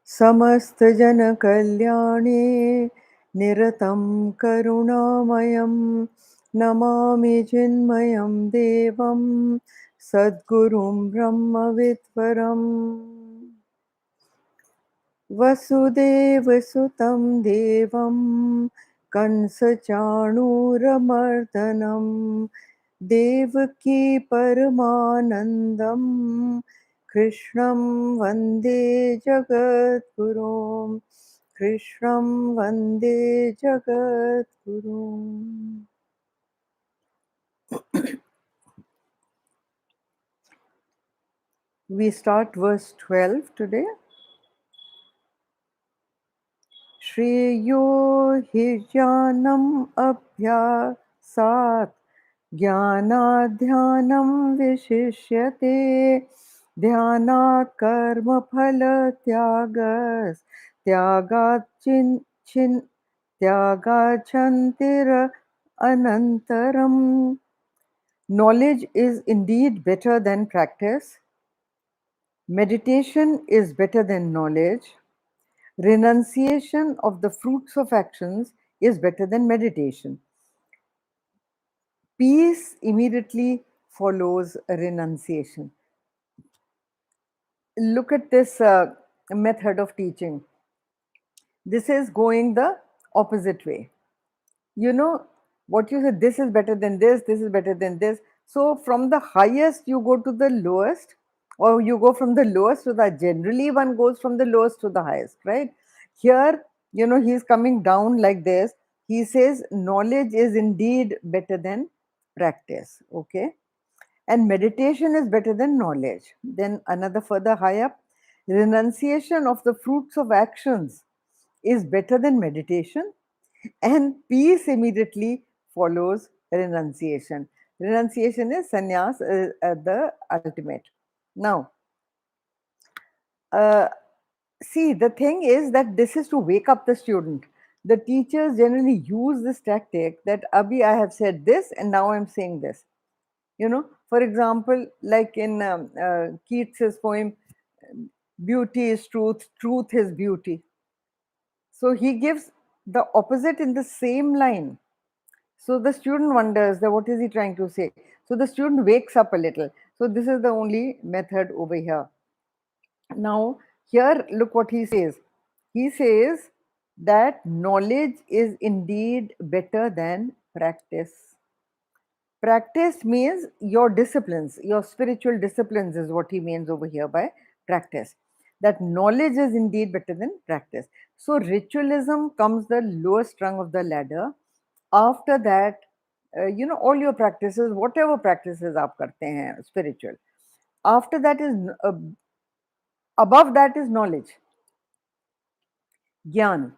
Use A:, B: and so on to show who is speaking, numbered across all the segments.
A: समस्तजनकल्याणे निरतं करुणामयं नमामि चिन्मयं देवं सद्गुरुं ब्रह्मविद्वरम् वसुदेवसुतं देवं कंसचाणूरमर्दनं देवकी परमानन्दं कृष्णं वन्दे जगद्गुरुं कृष्णं वन्दे जगद्गुरुम्. We start verse 12 today. श्रेयो हि ज्ञानम् अभ्यासात् ज्ञानाध्यानं विशिष्यते ध्यानात् कर्मफलत्यागात् त्यागाच्छन्तिर अनन्तरम्. Knowledge is indeed better than practice. Meditation is better than knowledge. Renunciation of the fruits of actions is better than meditation. Peace immediately follows renunciation. Look at this method of teaching. This is going the opposite way. You know what you said, this is better than this is better than this. So from the highest you go to the lowest, or you go from the lowest to the, generally one goes from the lowest to the highest, right? Here, he's coming down like this. He says knowledge is indeed better than practice, okay? And meditation is better than knowledge. Then another further high up, renunciation of the fruits of actions is better than meditation, and peace immediately follows renunciation. Renunciation is sannyas, the ultimate. Now, uh, see, the thing is that this is to wake up the student. The teachers generally use this tactic that Abhi, I have said this and now I'm saying this. For example, like in Keats's poem, beauty is truth, truth is beauty. So he gives the opposite in the same line. So the student wonders that what is he trying to say. So the student wakes up a little. So this is the only method over here. Now here, look what he says. He says that knowledge is indeed better than practice. Practice means your disciplines, your spiritual disciplines is what he means over here by practice. That knowledge is indeed better than practice. So ritualism comes the lowest rung of the ladder. After that, all your practices, whatever practices aap karte hain, spiritual. After that is, above that is knowledge, gyan.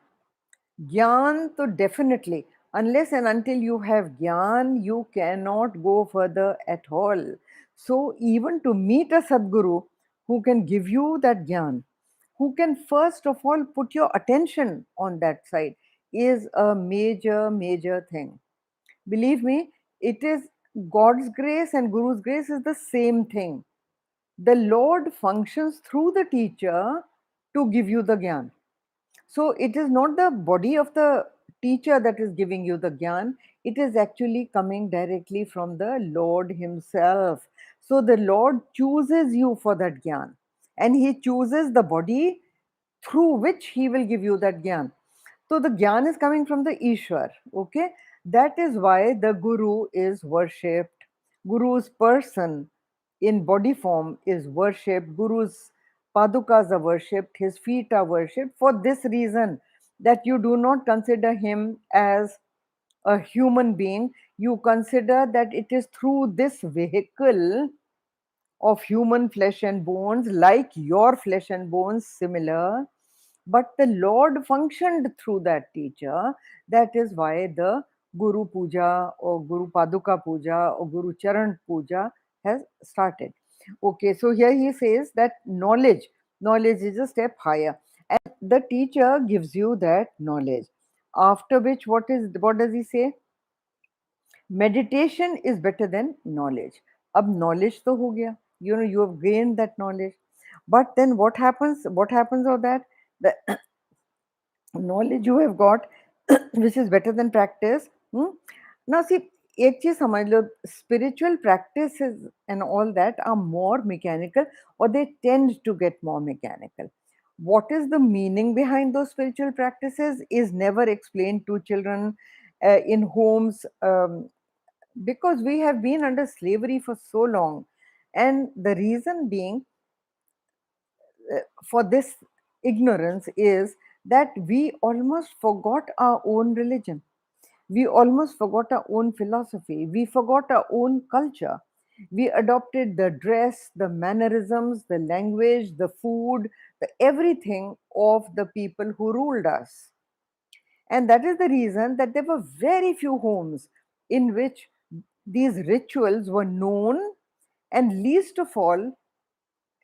A: Gyan, so definitely, unless and until you have gyan, you cannot go further at all. So, even to meet a Sadguru who can give you that gyan, who can first of all put your attention on that side, is a major, major thing. Believe me, it is God's grace and Guru's grace is the same thing. The Lord functions through the teacher to give you the gyan. So it is not the body of the teacher that is giving you the gyan, it is actually coming directly from the Lord Himself. So the Lord chooses you for that gyan, and He chooses the body through which He will give you that gyan. So the gyan is coming from the Ishwar, okay? That is why the Guru is worshipped. Guru's person in body form is worshipped. Guru's padukas are worshipped, his feet are worshipped for this reason, that you do not consider him as a human being. You consider that it is through this vehicle of human flesh and bones, like your flesh and bones, similar. But the Lord functioned through that teacher. That is why the Guru Puja or Guru Paduka Puja or Guru Charan Puja has started. Okay, so here he says that knowledge is a step higher, and the teacher gives you that knowledge. After which, what does he say? Meditation is better than knowledge. Ab knowledge to ho gaya. You have gained that knowledge. But then what happens? What happens of that? The knowledge you have got, which is better than practice. Now, see, एक चीज समझ लो, spiritual practices and all that are more mechanical, or they tend to get more mechanical. What is the meaning behind those spiritual practices is never explained to children in homes, because we have been under slavery for so long. And the reason being for this ignorance is that we almost forgot our own religion. We almost forgot our own philosophy. We forgot our own culture. We adopted the dress, the mannerisms, the language, the food, the everything of the people who ruled us. And that is the reason that there were very few homes in which these rituals were known, and least of all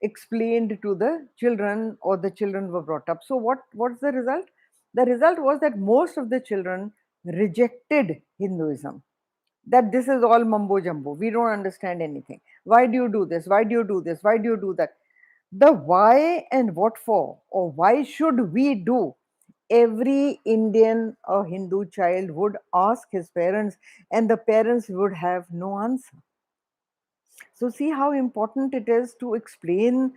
A: explained to the children, or the children were brought up. So what's the result? The result was that most of the children rejected Hinduism, that this is all mumbo jumbo, we don't understand anything. Why do you do this? Why do you do this? Why do you do that? The why and what for, or why should we do, every Indian or Hindu child would ask his parents, and the parents would have no answer. So, see how important it is to explain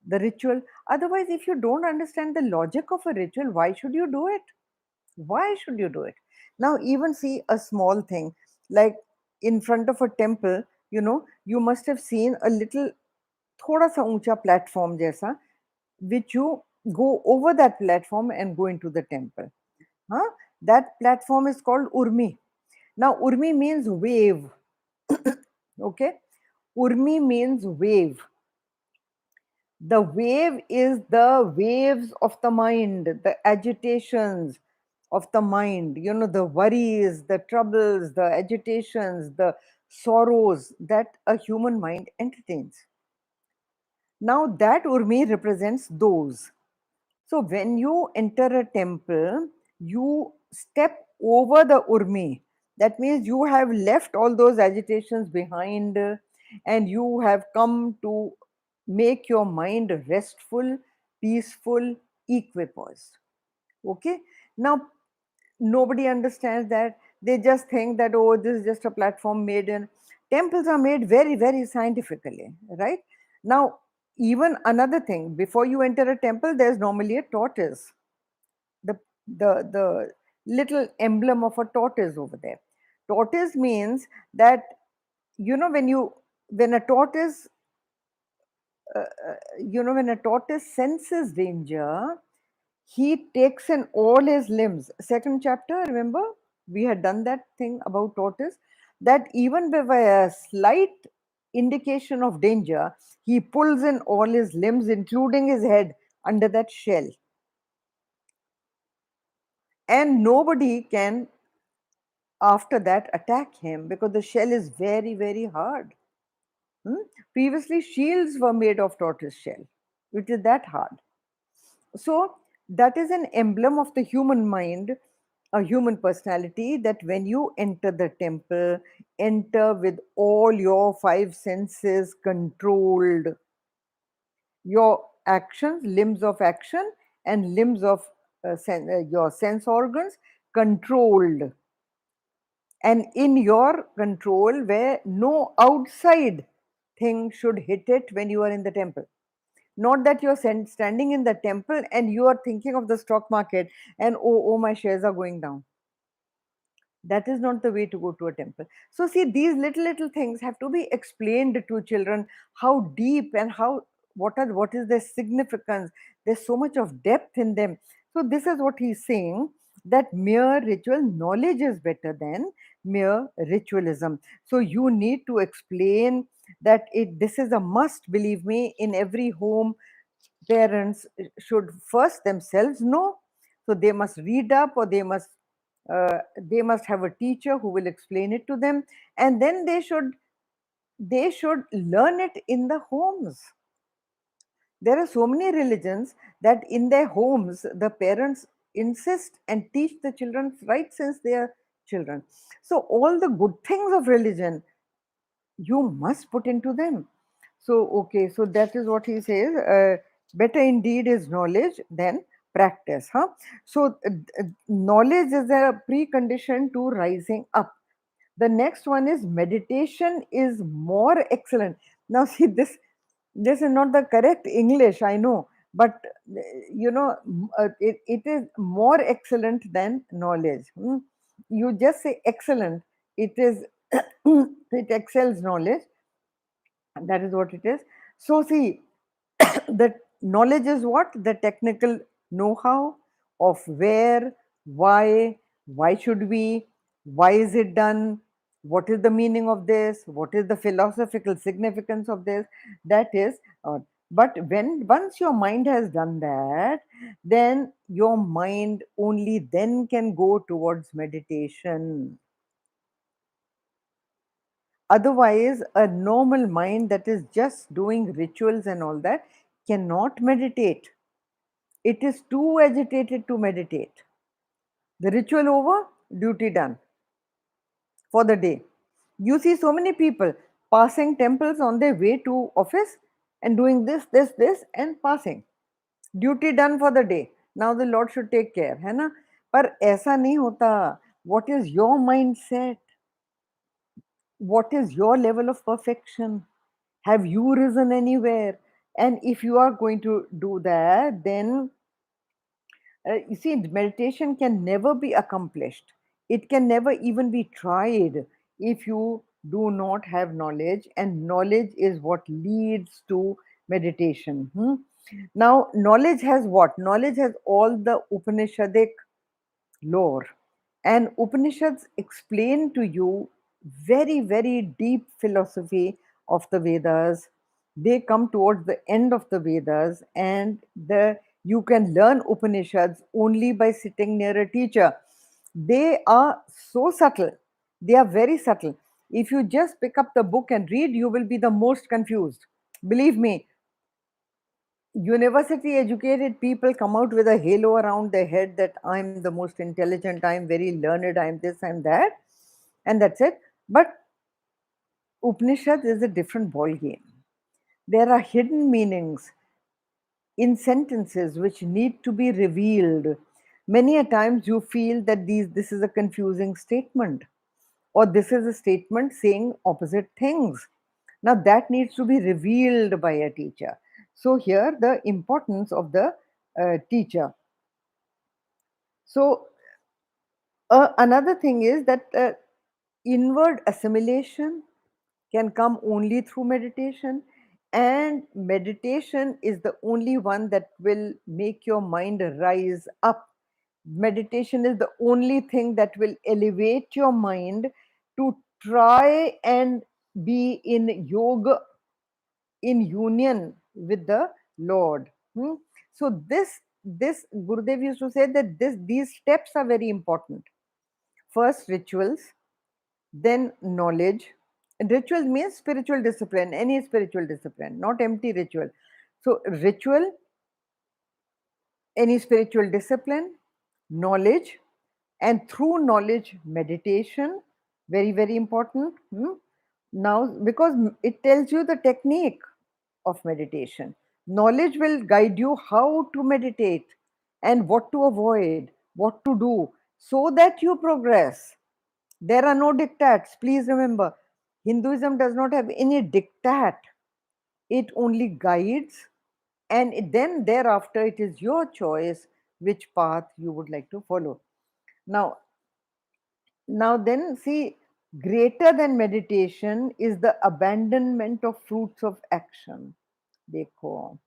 A: the ritual. Otherwise, if you don't understand the logic of a ritual, why should you do it? Why should you do it? Now, even see a small thing like in front of a temple, you must have seen a little, thoda sa uncha platform jaisa, which you go over that platform and go into the temple. Huh? That platform is called Urmi. Now, Urmi means wave. Okay? Urmi means wave. The wave is the waves of the mind, the agitations of the mind, the worries, the troubles, the agitations, the sorrows that a human mind entertains. Now, that Urmi represents those. So, when you enter a temple, you step over the Urmi. That means you have left all those agitations behind, and you have come to make your mind restful, peaceful, equipoised. Okay? Now, nobody understands that. They just think that, oh, this is just a platform made in. Temples are made very, very scientifically, right? Now, even another thing, before you enter a temple, there's normally a tortoise, the the little emblem of a tortoise over there. Tortoise means that, when a tortoise when a tortoise senses danger, he takes in all his limbs. Second chapter, remember, we had done that thing about tortoise, that even by a slight indication of danger, he pulls in all his limbs, including his head, under that shell. And nobody can, after that, attack him, because the shell is very, very hard. Previously, shields were made of tortoise shell, which is that hard. So, that is an emblem of the human mind, a human personality, that when you enter the temple, enter with all your five senses controlled, your actions, limbs of action, and limbs of your sense organs controlled, and in your control, where no outside thing should hit it when you are in the temple. Not that you're standing in the temple and you are thinking of the stock market and, oh, my shares are going down. That is not the way to go to a temple. So, see, these little things have to be explained to children, how deep and what is their significance. There's so much of depth in them. So, this is what he's saying, that mere ritual knowledge is better than mere ritualism. So, you need to explain that this is a must, believe me, in every home. Parents should first themselves know, so they must read up, or they must have a teacher who will explain it to them, and then they should learn it in the homes. There are so many religions that in their homes the parents insist and teach the children right since they are children. So all the good things of religion you must put into them. So, okay, so that is what he says. Better indeed is knowledge than practice. Huh? So, knowledge is a precondition to rising up. The next one is meditation is more excellent. Now, see, this is not the correct English, I know, but it is more excellent than knowledge. You just say excellent, it is it excels knowledge. That is what it is. So, see, the knowledge is what? The technical know-how of where, why should we, why is it done, what is the meaning of this, what is the philosophical significance of this. That is, but when once your mind has done that, then your mind only then can go towards meditation. Otherwise, a normal mind that is just doing rituals and all that cannot meditate. It is too agitated to meditate. The ritual over, duty done for the day. You see so many people passing temples on their way to office and doing this, and passing. Duty done for the day. Now the Lord should take care, है ना? पर ऐसा नहीं होता. What is your mindset? What is your level of perfection? Have you risen anywhere? And if you are going to do that, then you see, meditation can never be accomplished. It can never even be tried if you do not have knowledge, and knowledge is what leads to meditation. Now, knowledge has what? Knowledge has all the Upanishadic lore, and Upanishads explain to you very, very deep philosophy of the Vedas. They come towards the end of the Vedas, and the you can learn Upanishads only by sitting near a teacher. They are so subtle. They are very subtle. If you just pick up the book and read, you will be the most confused. Believe me, university educated people come out with a halo around their head that I'm the most intelligent, I'm very learned, I'm this, I'm that, and that's it. But Upanishad is a different ball game. There are hidden meanings in sentences which need to be revealed. Many a times you feel that this is a confusing statement, or this is a statement saying opposite things. Now that needs to be revealed by a teacher. So here the importance of the teacher. So another thing is that inward assimilation can come only through meditation, and meditation is the only one that will make your mind rise up. Meditation is the only thing that will elevate your mind to try and be in yoga, in union with the Lord. So this Gurudev used to say that these steps are very important. First, rituals, then knowledge. And ritual means spiritual discipline, any spiritual discipline, not empty ritual. So ritual, any spiritual discipline, knowledge, and through knowledge, meditation, very, very important. Now, because it tells you the technique of meditation. Knowledge will guide you how to meditate and what to avoid, what to do, so that you progress. There are no diktats. Please remember, Hinduism does not have any diktat. It only guides, and then thereafter it is your choice which path you would like to follow. Now, then see, greater than meditation is the abandonment of fruits of action. Dekho,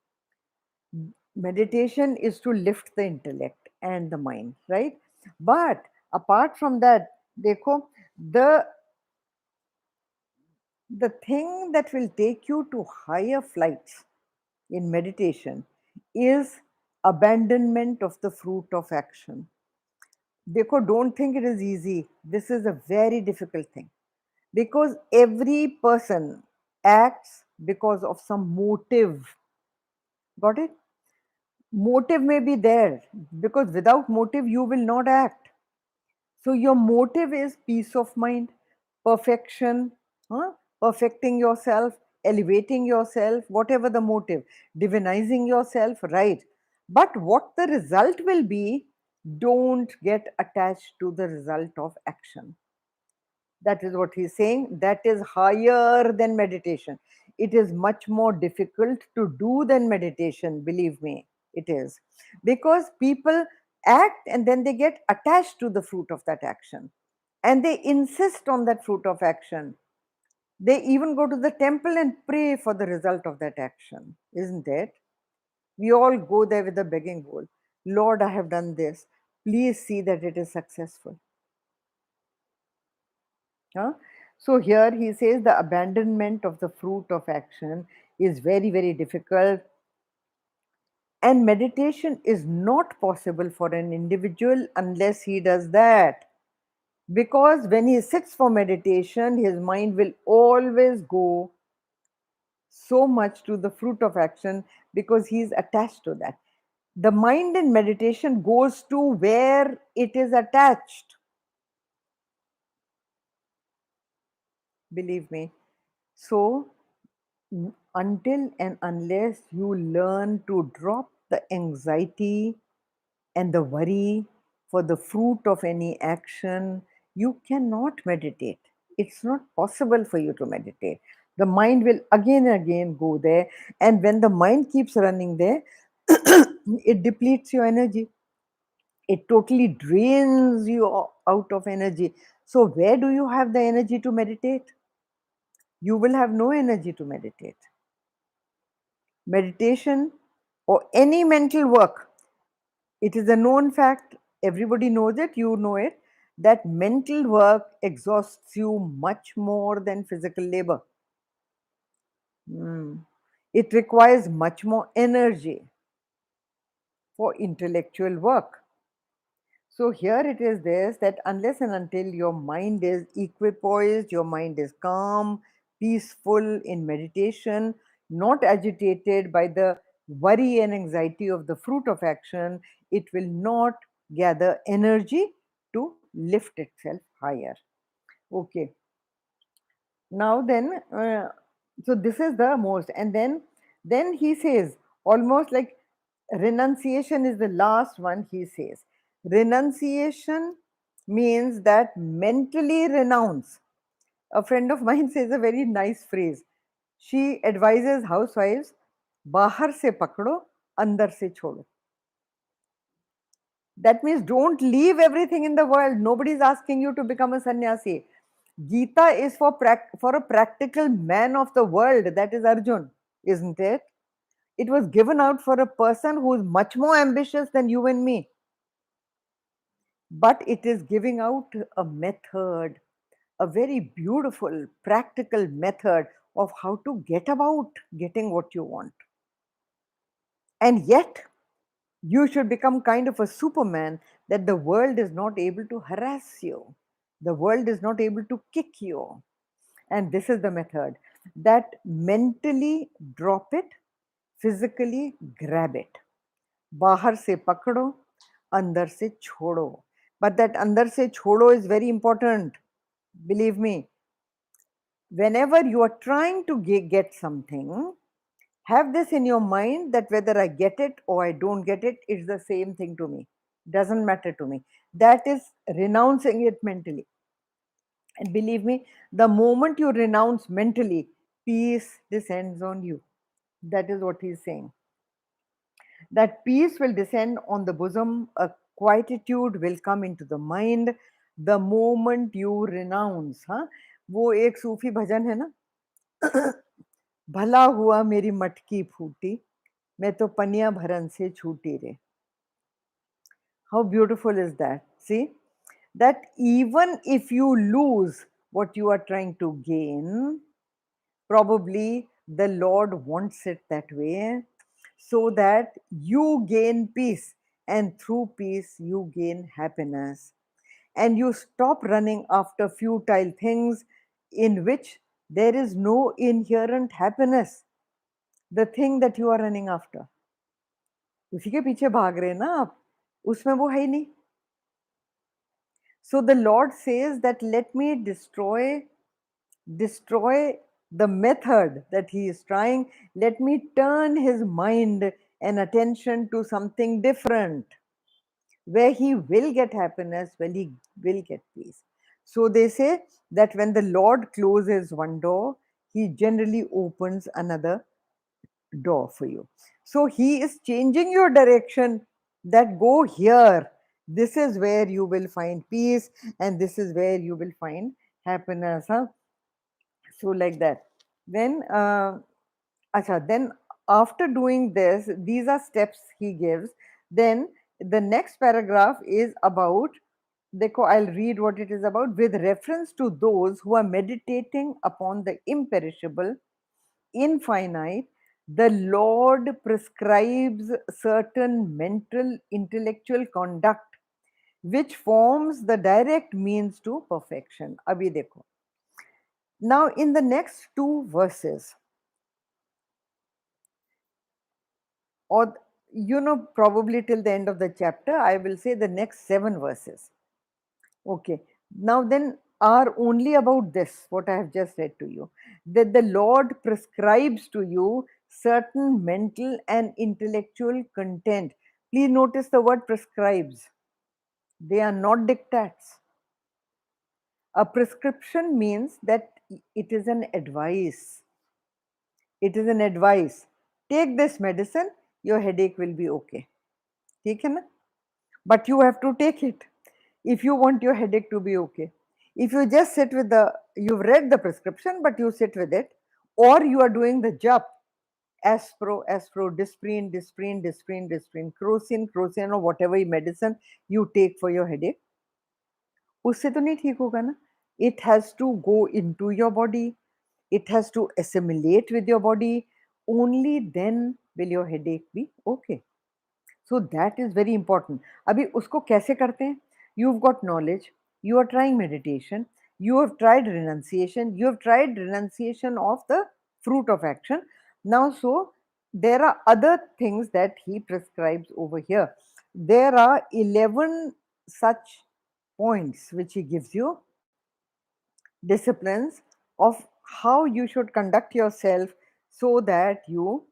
A: meditation is to lift the intellect and the mind, right? But apart from that, dekho, the the thing that will take you to higher flights in meditation is abandonment of the fruit of action. Dekho, don't think it is easy. This is a very difficult thing, because every person acts because of some motive. Got it? Motive may be there, because without motive you will not act. So your motive is peace of mind, perfection, huh? Perfecting yourself, elevating yourself, whatever the motive, divinizing yourself, right? But what the result will be, don't get attached to the result of action. That is what he's saying. That is higher than meditation. It is much more difficult to do than meditation, believe me, it is. Because people act and then they get attached to the fruit of that action and they insist on that fruit of action. They even go to the temple and pray for the result of that action, isn't it? We all go there with a begging bowl. Lord, I have done this. Please see that it is successful. Huh? So here he says the abandonment of the fruit of action is very, very difficult, and meditation is not possible for an individual unless he does that. Because when he sits for meditation, his mind will always go so much to the fruit of action because he is attached to that. The mind in meditation goes to where it is attached, believe me. So, until and unless you learn to drop the anxiety and the worry for the fruit of any action, you cannot meditate. It's not possible for you to meditate. The mind will again and again go there, and when the mind keeps running there, it depletes your energy. It totally drains you out of energy. So, where do you have the energy to meditate? You will have no energy to meditate. Meditation or any mental work, it is a known fact, everybody knows it, you know it, that mental work exhausts you much more than physical labor. Hmm. It requires much more energy for intellectual work. So here it is this, that unless and until your mind is equipoised, your mind is calm, peaceful in meditation, not agitated by the worry and anxiety of the fruit of action, it will not gather energy to lift itself higher. Okay. Now then, so this is the most, and then he says almost like renunciation is the last one. He says renunciation means that mentally renounce. A friend of mine says a very nice phrase. She advises housewives, बाहर से पकड़ो, अंदर से छोड़ो. That means don't leave everything in the world. Nobody is asking you to become a sannyasi. Geeta is for a practical man of the world. That is Arjun, isn't it? It was given out for a person who is much more ambitious than you and me. But it is giving out a method, a very beautiful, practical method of how to get about getting what you want. And yet, you should become kind of a superman that the world is not able to harass you. The world is not able to kick you. And this is the method, that mentally drop it, physically grab it. बाहर से पकड़ो, अंदर से छोड़ो. But that अंदर से छोड़ो is very important. Believe me, whenever you are trying to get something, have this in your mind that whether I get it or I don't get it, it's the same thing to me. Doesn't matter to me. That is renouncing it mentally. And believe me, the moment you renounce mentally, peace descends on you. That is what he's saying. That peace will descend on the bosom, a quietude will come into the mind the moment you renounce. हाँ, वो एक सूफी भजन है ना, भला हुआ मेरी मटकी फूटी, मैं तो पनिया भरन से छूटी रे. How beautiful is that? See, that even if you lose what you are trying to gain, probably the Lord wants it that way so that you gain peace, and through peace you gain happiness, and you stop running after futile things in which there is no inherent happiness. The thing that you are running after, उसी के पीछे भाग रहे हैं ना आप, उसमें वो है ही नहीं. So the Lord says that let me destroy the method that he is trying. Let me turn his mind and attention to something different, where he will get happiness, where he will get peace. So they say that when the Lord closes one door, he generally opens another door for you. So he is changing your direction, that go here. This is where you will find peace, and this is where you will find happiness. Huh? So, like that. Then, acha, then after doing this, these are steps he gives. Then the next paragraph is about, देखो, I'll read what it is about. With reference to those who are meditating upon the imperishable, infinite, the Lord prescribes certain mental, intellectual conduct which forms the direct means to perfection. Abhi dekho. Now, in the next two verses, or probably till the end of the chapter, I will say the next 7 verses. Okay. Now, then, are only about this, what I have just said to you, that the Lord prescribes to you certain mental and intellectual content. Please notice the word prescribes, they are not dictates. A prescription means that it is an advice. It is an advice. Take this medicine, your headache will be okay. ठीक है ना? But you have to take it if you want your headache to be okay. If you just sit with you've read the prescription, but you sit with it, or you are doing the jap, aspro, disprin, crocin, or whatever medicine you take for your headache, उससे तो नहीं ठीक होगा ना. It has to go into your body. It has to assimilate with your body. Only then will your headache be okay. So that is very important. अभी उसको कैसे करते हैं? You've got knowledge. You are trying meditation. You have tried renunciation. You have tried renunciation of the fruit of action. Now, so there are other things that he prescribes over here. There are 11 such points which he gives you, disciplines of how you should conduct yourself so that you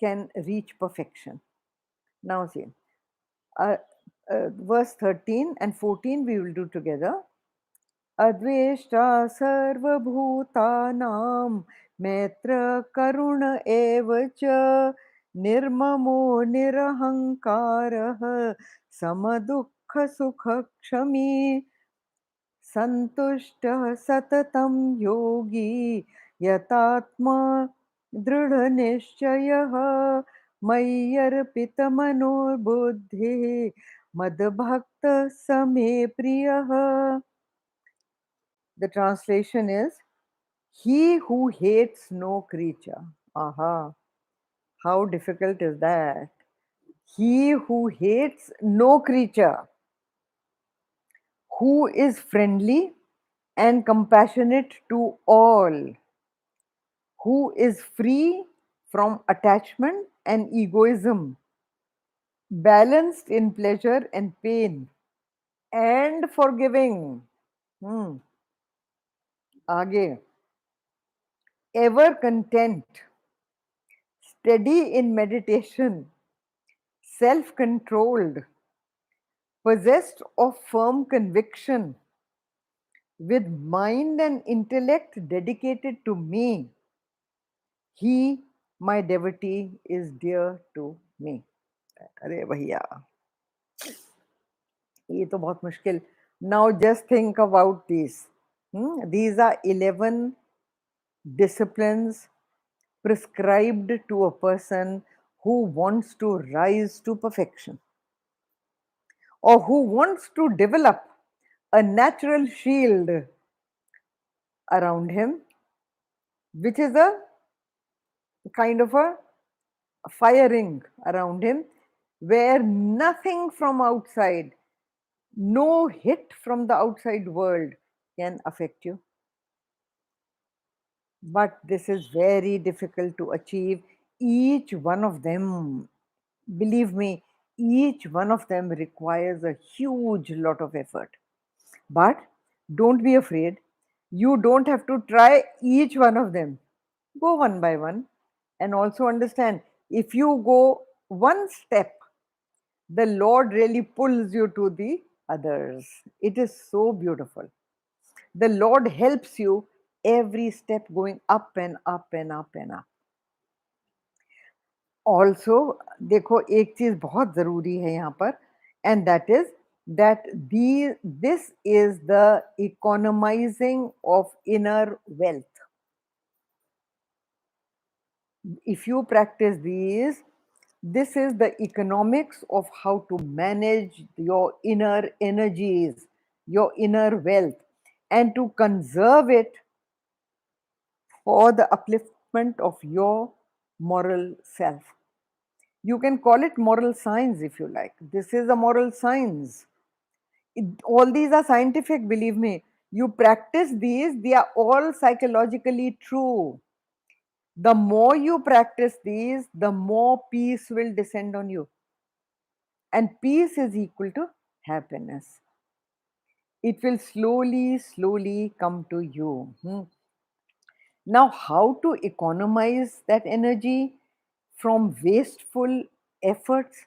A: can reach perfection. Now, see, uh, verse 13 and 14 we will do together. Adveshta sarvabhutanam maitra karuna evacha nirmamo nirahankarah samadukha sukha kshami संतुष्टः सततं योगी यतात्मा दृढनिश्चयः मय्यर्पितमनोबुद्धिः मद्भक्तः स मे प्रियः. The translation is, he who hates no creature. Aha, how difficult is that? He who hates no creature, who is friendly and compassionate to all, who is free from attachment and egoism, balanced in pleasure and pain, and forgiving. Aage. Ever content, steady in meditation, self controlled, possessed of firm conviction, with mind and intellect dedicated to me, he, my devotee, is dear to me. अरे भैया, ये तो बहुत मुश्किल. Now just think about these. These are 11 disciplines prescribed to a person who wants to rise to perfection, or who wants to develop a natural shield around him, which is a kind of a firing around him, where nothing from outside, no hit from the outside world can affect you. But this is very difficult to achieve. Each one of them, believe me, each one of them requires a huge lot of effort. But don't be afraid. You don't have to try each one of them. Go one by one, and also understand If you go one step, the Lord really pulls you to the others. It is so beautiful. The Lord helps you every step going up and up and up and up. Also देखो एक चीज बहुत जरूरी है यहाँ पर and that is that this is the economizing of inner wealth. If you practice these, this is the economics of how to manage your inner energies, your inner wealth, and to conserve it for the upliftment of your moral self. You can call it moral science if you like. This is a moral science. All these are scientific, believe me. You practice these, they are all psychologically true. The more you practice these, the more peace will descend on you. And peace is equal to happiness. It will slowly, slowly come to you. Now, how to economize that energy from wasteful efforts,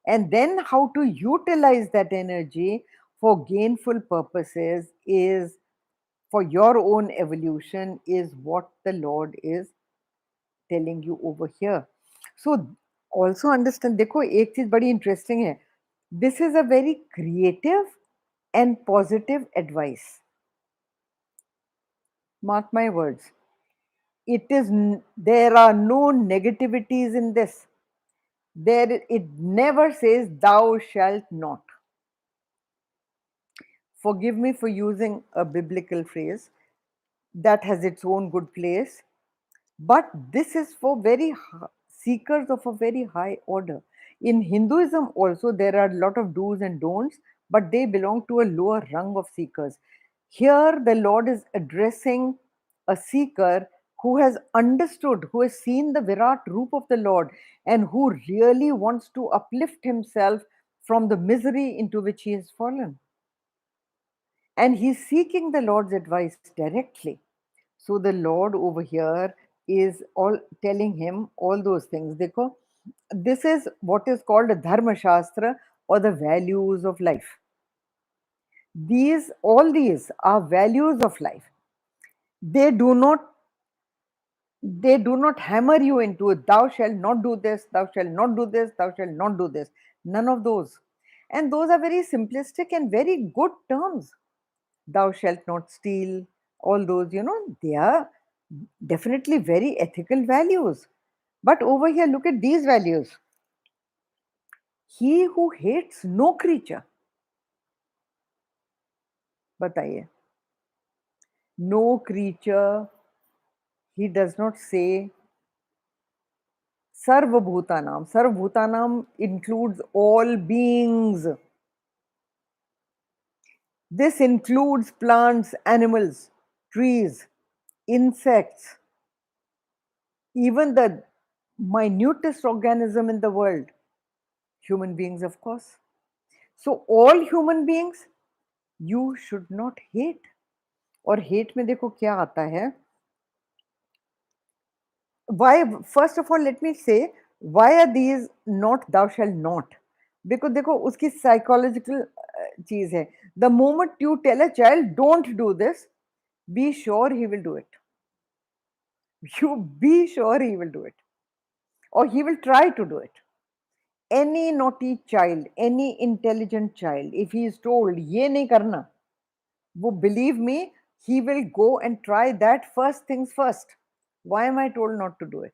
A: and then how to utilize that energy for gainful purposes is for your own evolution is what the Lord is telling you over here. So also understand, देखो एक चीज बड़ी interesting है. This is a very creative and positive advice. Mark my words. There are no negativities in this. It never says thou shalt not. Forgive me for using a biblical phrase that has its own good place, but this is for seekers of a very high order. In Hinduism also there are a lot of do's and don'ts, but they belong to a lower rung of seekers. Here the Lord is addressing a seeker who has understood, who has seen the Virat Roop of the Lord, and who really wants to uplift himself from the misery into which he has fallen. And he's seeking the Lord's advice directly. So the Lord over here is all telling him all those things. Dekho, this is what is called a Dharma Shastra, or the values of life. All these are values of life. They do not hammer you into it. Thou shalt not do this, thou shalt not do this, thou shalt not do this. None of those. And those are very simplistic and very good terms. Thou shalt not steal, all those, they are definitely very ethical values. But over here, look at these values. He who hates no creature. Bataiye. No creature. He does not say Sarva Bhutanam. Sarva Bhutanam includes all beings. This includes plants, animals, trees, insects, even the minutest organism in the world, human beings, of course. So all human beings, you should not hate. और hate में देखो क्या आता है. Why? First of all, let me say, why are these not thou shall not? Because देखो उसकी psychological चीज है. The moment you tell a child don't do this, be sure he will do it. You be sure he will do it, or he will try to do it. Any naughty child, any intelligent child, if he is told ये नहीं करना, वो believe me, he will go and try that first things first. Why am I told not to do it?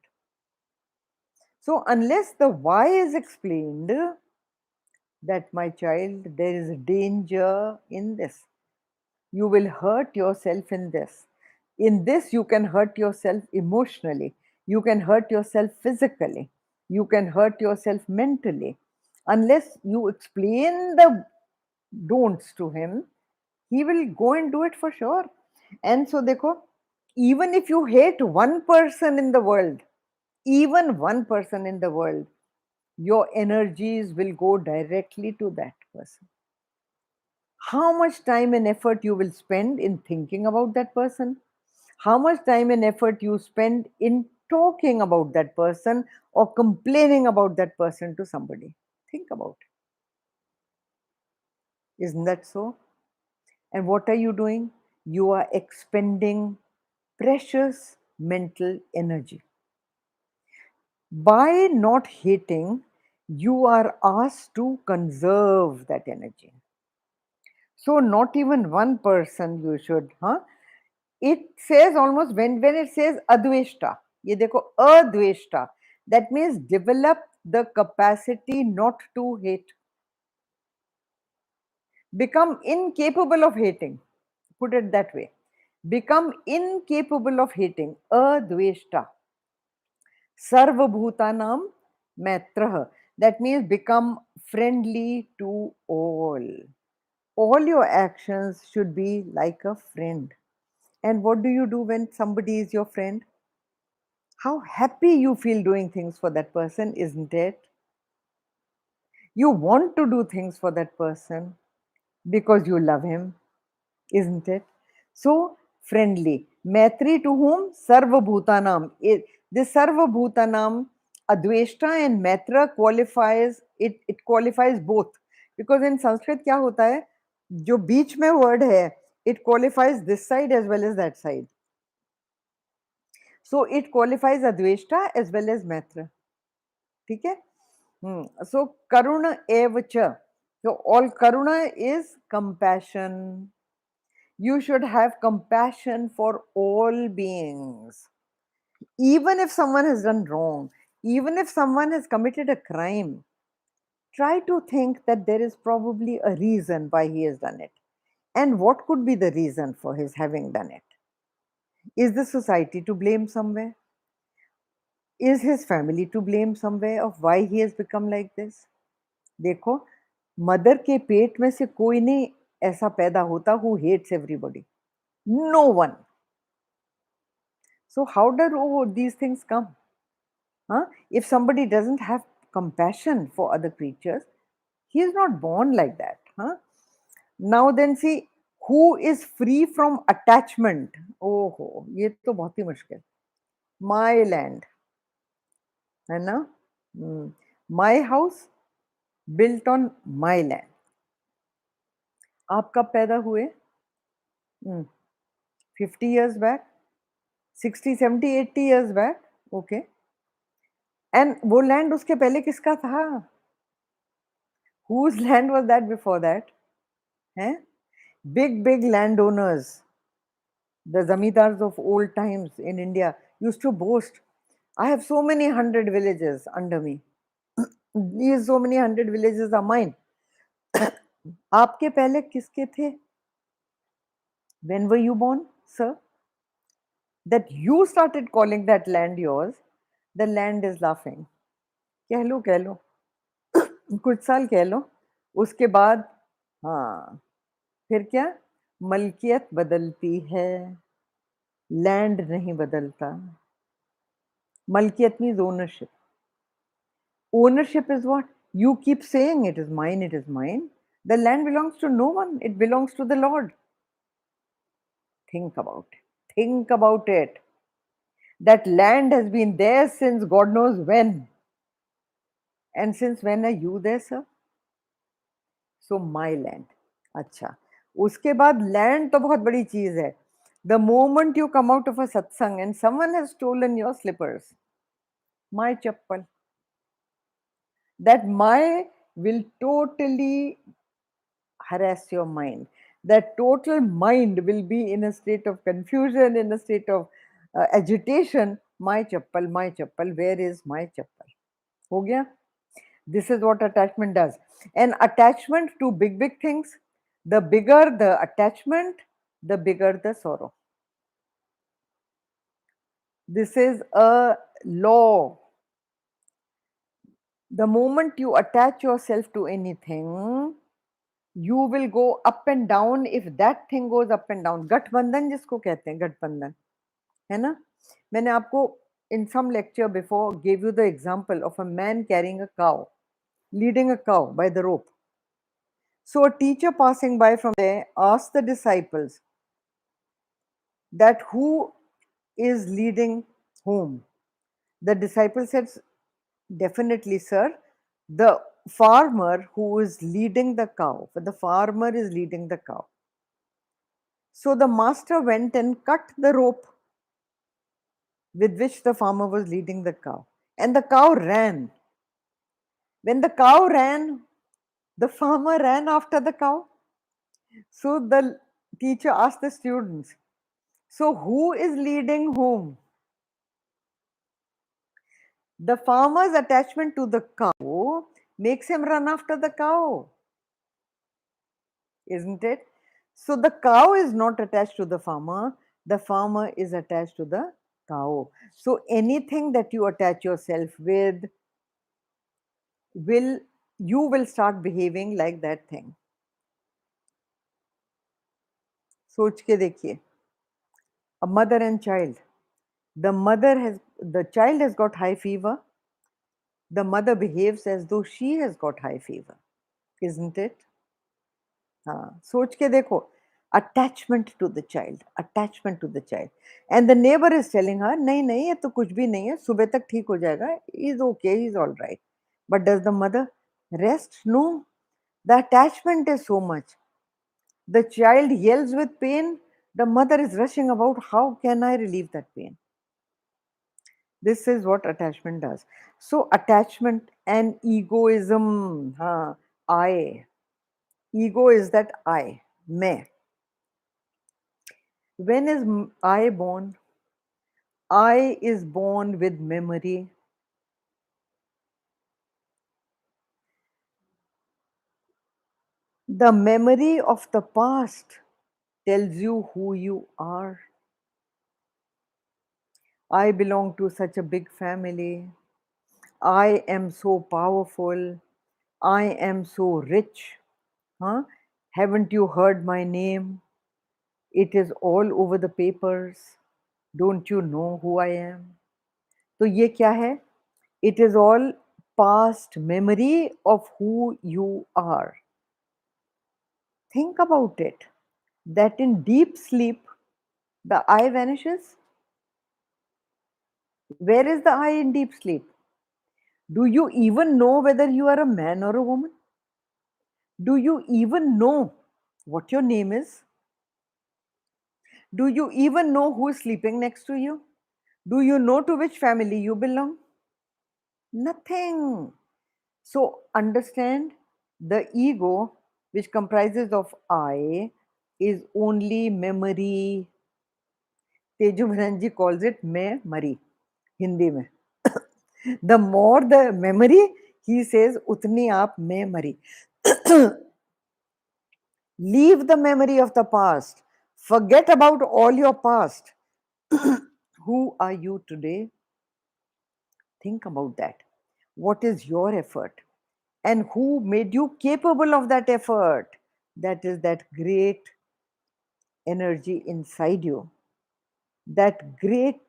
A: So unless the why is explained, that my child, there is a danger in this. You will hurt yourself in this. In this, you can hurt yourself emotionally. You can hurt yourself physically. You can hurt yourself mentally. Unless you explain the don'ts to him, he will go and do it for sure. And so, dekho, even if you hate one person in the world, even one person in the world, your energies will go directly to that person. How much time and effort you will spend in thinking about that person, how much time and effort you spend in talking about that person or complaining about that person to somebody. Think about it. Isn't that so? And what are you doing? You are expending precious mental energy. By not hating, you are asked to conserve that energy. So, not even one person you should, huh? It says almost when it says adveshta, ye dekho, adveshta, that means develop the capacity not to hate, become incapable of hating. Put it that way. Become incapable of hating, adveshta. Sarvabhutanam maitrah. That means become friendly to all. All your actions should be like a friend. And what do you do when somebody is your friend? How happy you feel doing things for that person, isn't it? You want to do things for that person because you love him, isn't it? So, friendly. Maitri to whom? Sarva Bhutanam. This Sarva Bhutanam, Adveshta and Maitra qualifies, it qualifies both. Because in Sanskrit क्या होता है? जो बीच में word है, it qualifies this side as well as that side. So it qualifies Adveshta as well as Maitra. ठीक है? So Karuna evacha. So all Karuna is compassion. You should have compassion for all beings. Even if someone has done wrong, even if someone has committed a crime, try to think that there is probably a reason why he has done it. And what could be the reason for his having done it? Is the society to blame somewhere? Is his family to blame somewhere of why he has become like this? देखो, mother के पेट में से कोई नहीं ऐसा पैदा होता who hates everybody. No one. So how do all these things come? Huh? If somebody doesn't have compassion for other creatures, he is not born like that. Huh? Now then see, who is free from attachment? Oh, ये तो बहुत ही मुश्किल. My land, है ना? My house built on my land. आप कब पैदा हुए? 50 years back, 60, 70, 80 years back. Okay. And वो land उसके पहले किसका था? Whose land was that before that? हैं? Big landowners, the zamindars of old times in India used to boast, I have so many hundred villages under me. These so many hundred villages are mine. आपके पहले किसके थे? When were you born, sir? That you started calling that land yours, the land is laughing. कह लो कुछ साल कह लो, उसके बाद हाँ, फिर क्या? मलकियत बदलती है, लैंड नहीं बदलता. मलकियत means ownership. Ownership is what? You keep saying it is mine, it is mine. The land belongs to no one, it belongs to the Lord. Think about it. Think about it. That land has been there since God knows when. And since when are you there, sir? So my land. अच्छा, उसके बाद land तो बहुत बड़ी चीज है. The moment you come out of a satsang and someone has stolen your slippers, my chappal, that my will totally harass your mind. That total mind will be in a state of confusion, in a state of agitation. My chappal, where is my chappal? Ho gaya? This is what attachment does. And attachment to big things, the bigger the attachment, the bigger the sorrow. This is a law. The moment you attach yourself to anything, you will go up and down if that thing goes up and down. गठबंधन जिसको कहते हैं, गठबंधन, है ना? मैंने आपको in some lecture before gave you the example of a man carrying a cow, leading a cow by the rope. So a teacher passing by from there asked the disciples that who is leading whom? The disciple said, definitely, sir. The farmer who is leading the cow, the farmer is leading the cow. So the master went and cut the rope with which the farmer was leading the cow. And the cow ran. When the cow ran, the farmer ran after the cow. So the teacher asked the students, so who is leading whom? The farmer's attachment to the cow makes him run after the cow, isn't it? So the cow is not attached to the farmer is attached to the cow. So anything that you attach yourself with will you will start behaving like that thing. सोच के देखिए, a mother and child. The child has got high fever. The mother behaves as though she has got high fever, isn't it? हाँ, सोच के देखो. Attachment to the child, attachment to the child. And the neighbor is telling her, नहीं नहीं ये तो कुछ भी नहीं है, सुबह तक ठीक हो जाएगा, he's okay, he's all right. But does the mother rest? No. The attachment is so much. The child yells with pain, the mother is rushing about, how can I relieve that pain? This is what attachment does. So attachment and egoism, I. Ego is that I, मैं. When is I born? I is born with memory. The memory of the past tells you who you are. I belong to such a big family. I am so powerful. I am so rich. Huh? Haven't you heard my name? It is all over the papers. Don't you know who I am? तो ये क्या है? It is all past memory of who you are. Think about it. That in deep sleep, the I vanishes. Where is the I in deep sleep? Do you even know whether you are a man or a woman? Do you even know what your name is? Do you even know who is sleeping next to you? Do you know to which family you belong? Nothing. So understand, the ego, which comprises of I, is only memory. Teju Bhananji calls it मैं मरी हिंदी में. The more the memory, he says उतनी आप मैं मरी. Leave the memory of the past. Forget about all your past. Who are you today? Think about that. What is your effort? And who made you capable of that effort? That is that great energy inside you, that great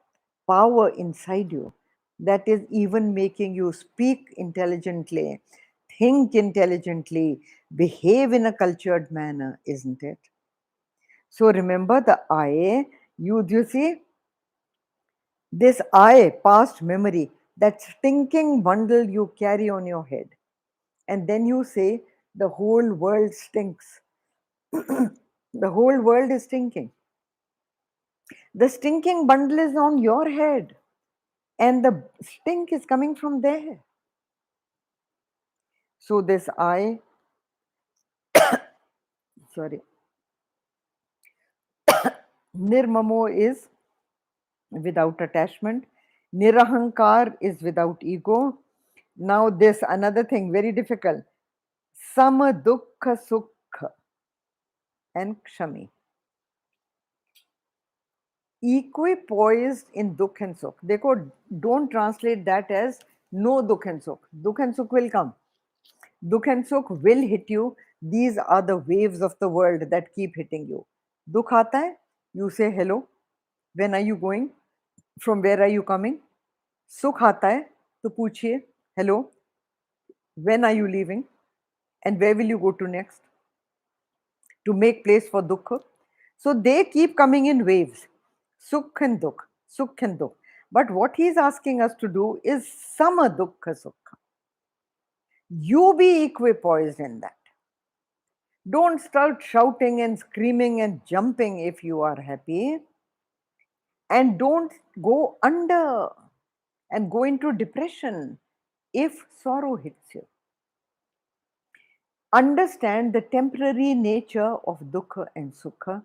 A: power inside you, that is even making you speak intelligently, think intelligently, behave in a cultured manner, isn't it? So remember the I, you see, this I, past memory, that stinking bundle you carry on your head. And then you say, the whole world stinks. The whole world is stinking. The stinking bundle is on your head, and the stink is coming from there. So this I, sorry, nirmamo is without attachment. Nirahankar is without ego. Now this another thing very difficult. Sama dukkha sukha and kshami. Equipoised in dukh and sukh. Dekho, don't translate that as no dukh and sukh. Dukh and sukh will come. Dukh and sukh will hit you. These are the waves of the world that keep hitting you. Dukh aata hai, you say hello. When are you going? From where are you coming? Sukh aata hai, to पूछिए hello. When are you leaving? And where will you go to next? To make place for dukh. So they keep coming in waves. Sukh and dukh, sukh and dukh. But what he's asking us to do is sama dukkha sukha. You be equipoised in that. Don't start shouting and screaming and jumping if you are happy. And don't go under and go into depression if sorrow hits you. Understand the temporary nature of dukkha and sukha.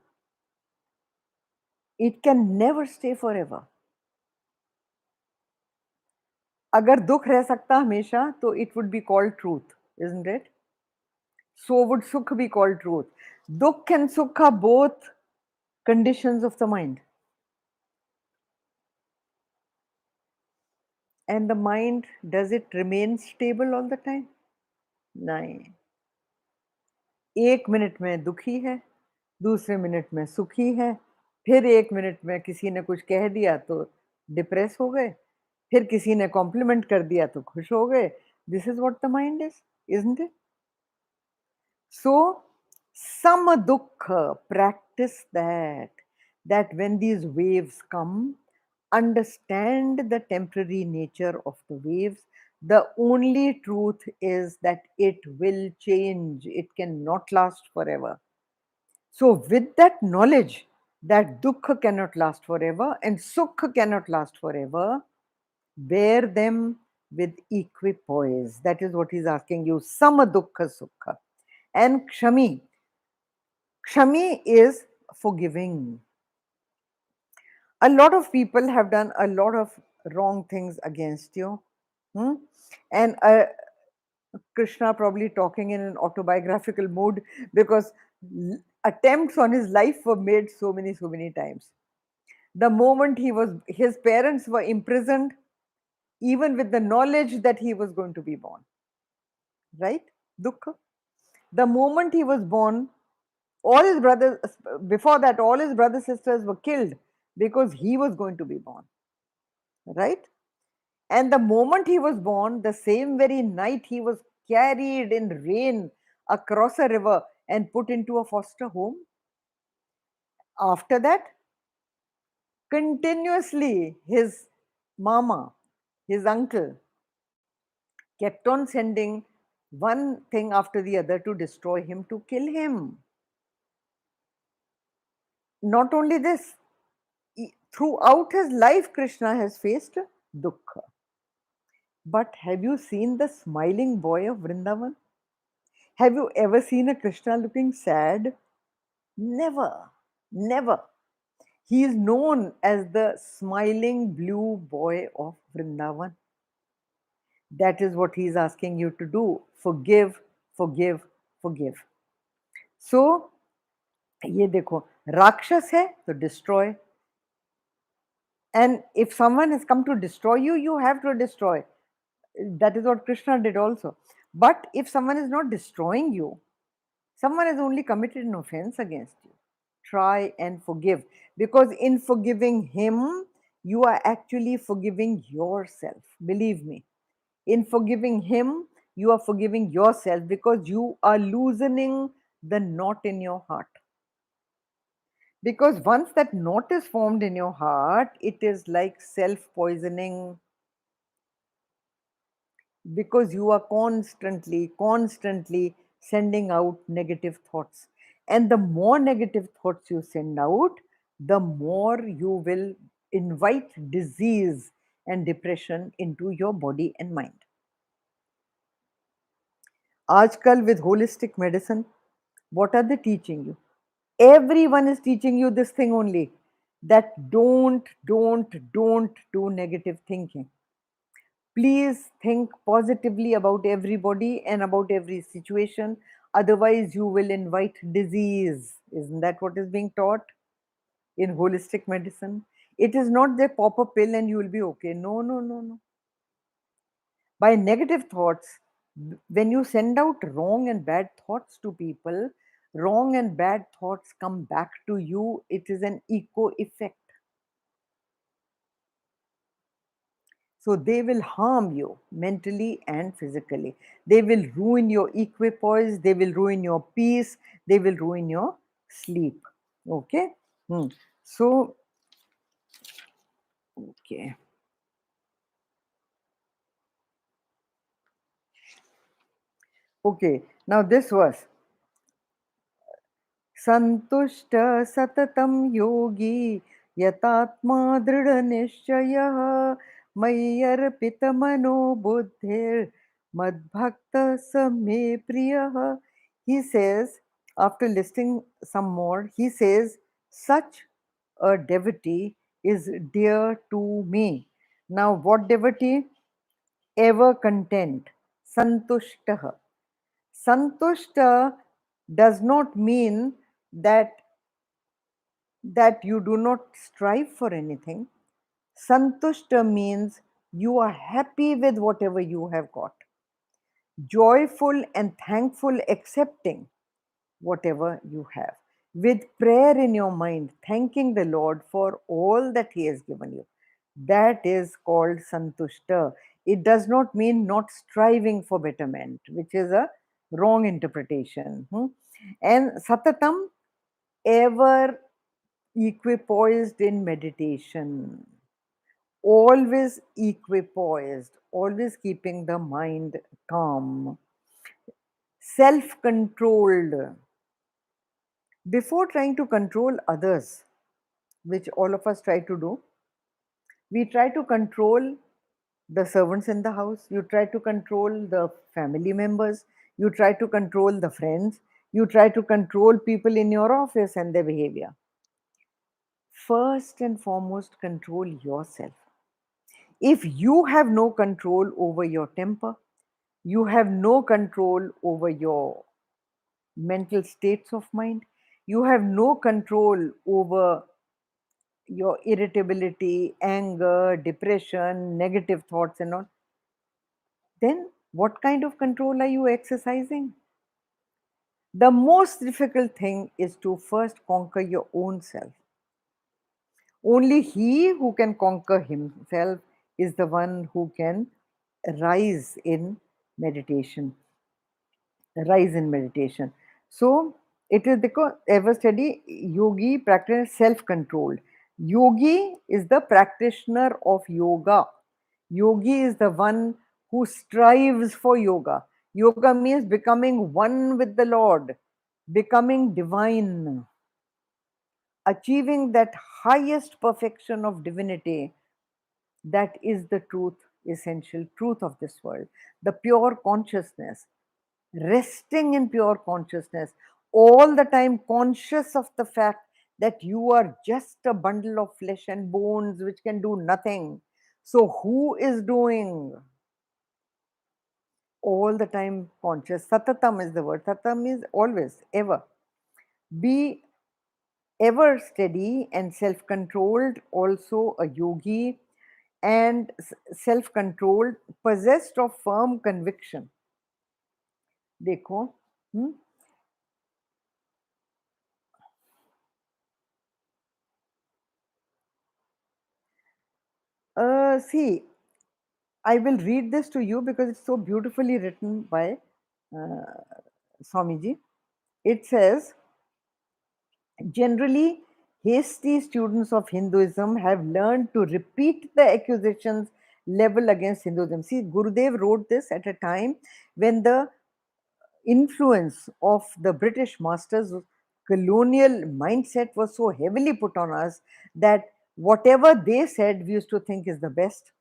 A: It can never stay forever. अगर दुख रह सकता हमेशा तो it would be called truth, isn't it? So would sukha be called truth. Dukh and sukha both conditions of the mind. And the mind, does it remain stable all the time? नहीं. एक minute में दुखी है, दूसरे minute में सुखी है, फिर एक मिनट में किसी ने कुछ कह दिया तो डिप्रेस हो गए, फिर किसी ने कॉम्प्लीमेंट कर दिया तो खुश हो गए. This is what the mind is, isn't it? So, samadukha, practice that. That when these waves come, understand the temporary nature of the waves. The only truth is that it will change, it cannot last forever. So, with that knowledge that dukkha cannot last forever and sukha cannot last forever, bear them with equipoise. That is what he's asking you. Samadukha sukha. And Kshami. Kshami is forgiving. A lot of people have done a lot of wrong things against you. Hmm? And Krishna probably talking in an autobiographical mood because attempts on his life were made so many times. The moment his parents were imprisoned, even with the knowledge that he was going to be born. Right? Dukkha. The moment he was born, all his brothers, before that, all his brothers sisters were killed because he was going to be born, right? And the moment he was born, the same very night he was carried in rain across a river and put into a foster home. After that, continuously his mama, his uncle, kept on sending one thing after the other to destroy him, to kill him. Not only this, throughout his life, Krishna has faced dukkha. But have you seen the smiling boy of Vrindavan? Have you ever seen a Krishna looking sad? Never, never. He is known as the smiling blue boy of Vrindavan. That is what he is asking you to do. Forgive, forgive, forgive. So, ये देखो, राक्षस है तो destroy. And if someone has come to destroy you, you have to destroy. That is what Krishna did also. But if someone is not destroying you, someone has only committed an offense against you, try and forgive. Because in forgiving him, you are actually forgiving yourself. Believe me. In forgiving him, you are forgiving yourself because you are loosening the knot in your heart. Because once that knot is formed in your heart, it is like self-poisoning, because you are constantly sending out negative thoughts. And the more negative thoughts you send out, the more you will invite disease and depression into your body and mind. Aajkal with holistic medicine, what are they teaching you? Everyone is teaching you this thing only, that don't do negative thinking. Please think positively about everybody and about every situation. Otherwise, you will invite disease. Isn't that what is being taught in holistic medicine? It is not they pop a pill and you will be okay. No. By negative thoughts, when you send out wrong and bad thoughts to people, wrong and bad thoughts come back to you. It is an echo effect. So they will harm you mentally and physically. They will ruin your equipoise, they will ruin your peace, they will ruin your sleep. Okay? So, okay. Okay, now this verse. संतुष्ट सततं योगी यतात्मा दृढनिश्चयः मय्यर्पितमनो बुद्धिर्मद्भक्तः स मे प्रियः. He says, after listing some more, he says, such a devotee is dear to me. Now, what devotee? Ever content, santushtah. Santushta does not mean that you do not strive for anything. Santushta means you are happy with whatever you have got, joyful and thankful, accepting whatever you have, with prayer in your mind, thanking the Lord for all that He has given you. That is called santushta. It does not mean not striving for betterment, which is a wrong interpretation. And satatam, ever equipoised in meditation, always equipoised, always keeping the mind calm, self controlled. Before trying to control others, which all of us try to do, we try to control the servants in the house, you try to control the family members, you try to control the friends, you try to control people in your office and their behavior. First and foremost, control yourself. If you have no control over your temper, you have no control over your mental states of mind, you have no control over your irritability, anger, depression, negative thoughts, and all, then what kind of control are you exercising? The most difficult thing is to first conquer your own self. Only he who can conquer himself is the one who can rise in meditation. Rise in meditation. So it is because ever steady yogi practice self-controlled. Yogi is the practitioner of yoga. Yogi is the one who strives for yoga. Yoga means becoming one with the Lord, becoming divine, achieving that highest perfection of divinity. That is the truth, essential truth of this world, the pure consciousness, resting in pure consciousness, all the time conscious of the fact that you are just a bundle of flesh and bones which can do nothing. So, who is doing? All the time conscious. Satatam is the word. Satatam is always, ever. Be ever steady and self controlled, also a yogi, and self controlled, possessed of firm conviction. देखो, see, I will read this to you because it's so beautifully written by uh, Swamiji. It says, generally, hasty students of Hinduism have learned to repeat the accusations leveled against Hinduism. See, Gurudev wrote this at a time when the influence of the British masters' colonial mindset was so heavily put on us that whatever they said, we used to think is the best.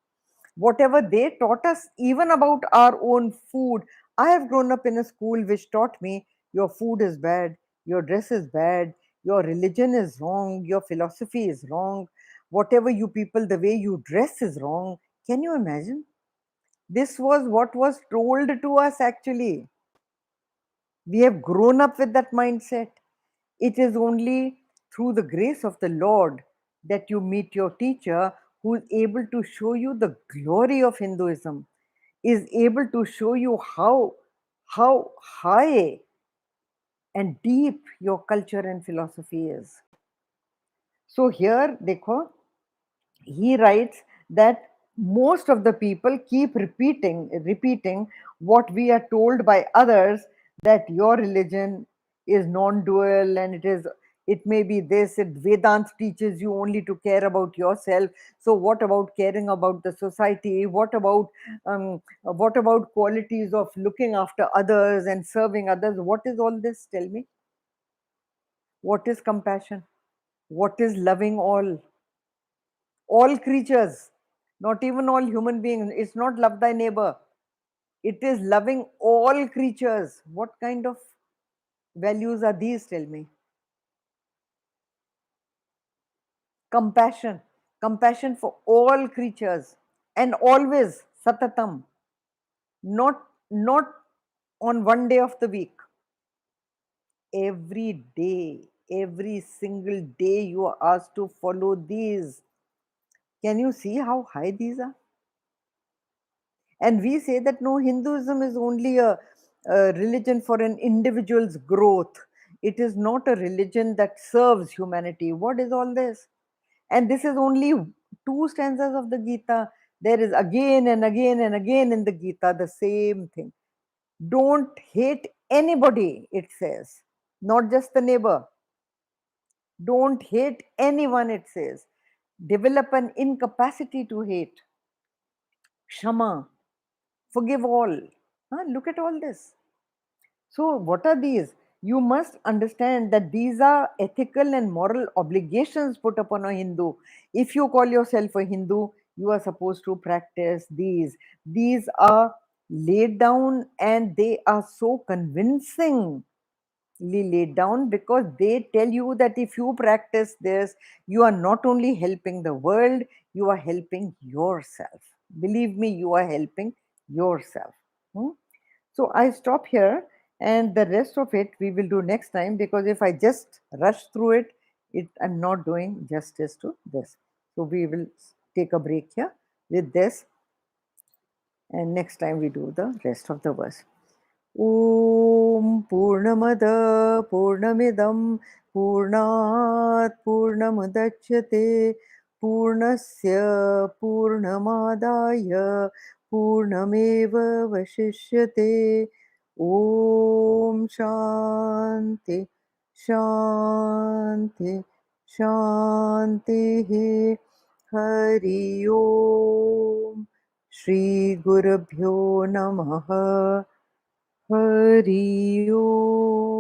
A: Whatever they taught us, even about our own food. I have grown up in a school which taught me your food is bad, your dress is bad, your religion is wrong, your philosophy is wrong, whatever you people, the way you dress is wrong. Can you imagine? This was what was told to us actually. We have grown up with that mindset. It is only through the grace of the Lord that you meet your teacher who is able to show you the glory of Hinduism, is able to show you how high and deep your culture and philosophy is. So here, dekho, he writes that most of the people keep repeating what we are told by others, that your religion is non-dual and it is It may be this, it Vedant teaches you only to care about yourself. So what about caring about the society? What about qualities of looking after others and serving others? What is all this? Tell me. What is compassion? What is loving all creatures, not even all human beings? It's not love thy neighbor. It is loving all creatures. What kind of values are these? Tell me. Compassion, compassion for all creatures, and always satatam, not on one day of the week. Every day, every single day, you are asked to follow these. Can you see how high these are? And we say that no, Hinduism is only a religion for an individual's growth. It is not a religion that serves humanity. What is all this? And this is only two stanzas of the Gita. There is again and again and again in the Gita the same thing. Don't hate anybody, it says, not just the neighbor. Don't hate anyone, it says. Develop an incapacity to hate. Kshama, forgive all. Huh? Look at all this. So, what are these? You must understand that these are ethical and moral obligations put upon a Hindu. If you call yourself a Hindu, you are supposed to practice these. These are laid down and they are so convincingly laid down because they tell you that if you practice this, you are not only helping the world, you are helping yourself. Believe me, you are helping yourself. Hmm? So I stop here, and the rest of it we will do next time, because if I just rush through it, I'm not doing justice to this. So we will take a break here with this, and next time we do the rest of the verse. Om Purnamada Purnamidam Purnat Purnamudachyate Purnasya Purnamadaya Purnameva Vashishyate. Om Shanti Shanti Shanti. Hari Om. Shri Gurubhyo Namaha. Hari Om.